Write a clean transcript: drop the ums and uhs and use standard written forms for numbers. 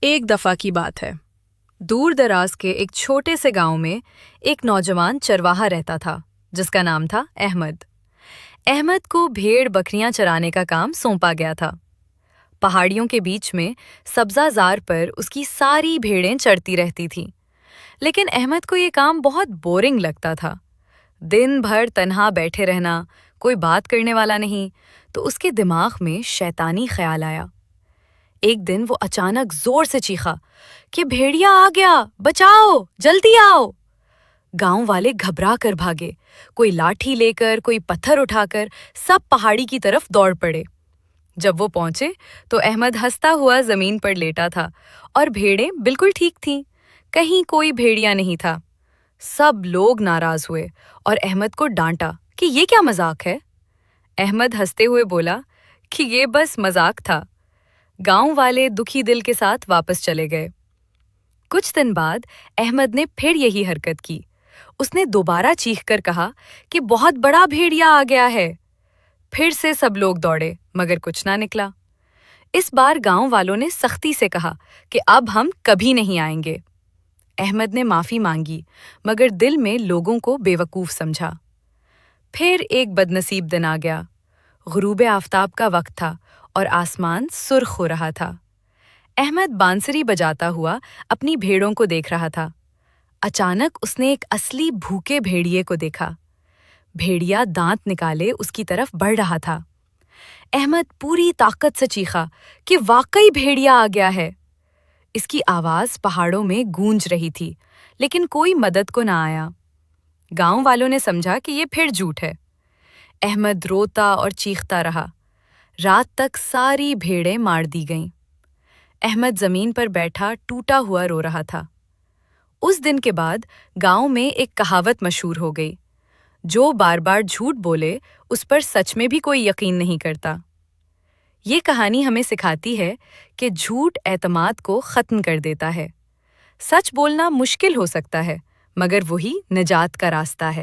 ایک دفعہ کی بات ہے، دور دراز کے ایک چھوٹے سے گاؤں میں ایک نوجوان چرواہا رہتا تھا جس کا نام تھا احمد۔ احمد کو بھیڑ بکریاں چرانے کا کام سونپا گیا تھا۔ پہاڑیوں کے بیچ میں سبزہ زار پر اس کی ساری بھیڑیں چرتی رہتی تھیں، لیکن احمد کو یہ کام بہت بورنگ لگتا تھا۔ دن بھر تنہا بیٹھے رہنا، کوئی بات کرنے والا نہیں، تو اس کے دماغ میں شیطانی خیال آیا۔ ایک دن وہ اچانک زور سے چیخا کہ بھیڑیا آ گیا، بچاؤ، جلدی آؤ۔ گاؤں والے گھبرا کر بھاگے، کوئی لاٹھی لے کر، کوئی پتھر اٹھا کر، سب پہاڑی کی طرف دوڑ پڑے۔ جب وہ پہنچے تو احمد ہنستا ہوا زمین پر لیٹا تھا اور بھیڑیں بالکل ٹھیک تھیں، کہیں کوئی بھیڑیا نہیں تھا۔ سب لوگ ناراض ہوئے اور احمد کو ڈانٹا کہ یہ کیا مذاق ہے۔ احمد ہنستے ہوئے بولا کہ یہ بس مذاق تھا۔ گاؤں والے دکھی دل کے ساتھ واپس چلے گئے۔ کچھ دن بعد احمد نے پھر یہی حرکت کی۔ اس نے دوبارہ چیخ کر کہا کہ بہت بڑا بھیڑیا آ گیا ہے۔ پھر سے سب لوگ دوڑے مگر کچھ نہ نکلا۔ اس بار گاؤں والوں نے سختی سے کہا کہ اب ہم کبھی نہیں آئیں گے۔ احمد نے معافی مانگی مگر دل میں لوگوں کو بے وقوف سمجھا۔ پھر ایک بدنصیب دن آ گیا۔ غروب آفتاب کا وقت تھا اور آسمان سرخ ہو رہا تھا۔ احمد بانسری بجاتا ہوا اپنی بھیڑوں کو دیکھ رہا تھا۔ اچانک اس نے ایک اصلی بھوکے بھیڑیے کو دیکھا۔ بھیڑیا دانت نکالے اس کی طرف بڑھ رہا تھا۔ احمد پوری طاقت سے چیخا کہ واقعی بھیڑیا آ گیا ہے۔ اس کی آواز پہاڑوں میں گونج رہی تھی، لیکن کوئی مدد کو نہ آیا۔ گاؤں والوں نے سمجھا کہ یہ پھر جھوٹ ہے۔ احمد روتا اور چیختا رہا۔ رات تک ساری بھیڑیں مار دی گئیں۔ احمد زمین پر بیٹھا ٹوٹا ہوا رو رہا تھا۔ اس دن کے بعد گاؤں میں ایک کہاوت مشہور ہو گئی، جو بار بار جھوٹ بولے اس پر سچ میں بھی کوئی یقین نہیں کرتا۔ یہ کہانی ہمیں سکھاتی ہے کہ جھوٹ اعتماد کو ختم کر دیتا ہے۔ سچ بولنا مشکل ہو سکتا ہے مگر وہی نجات کا راستہ ہے۔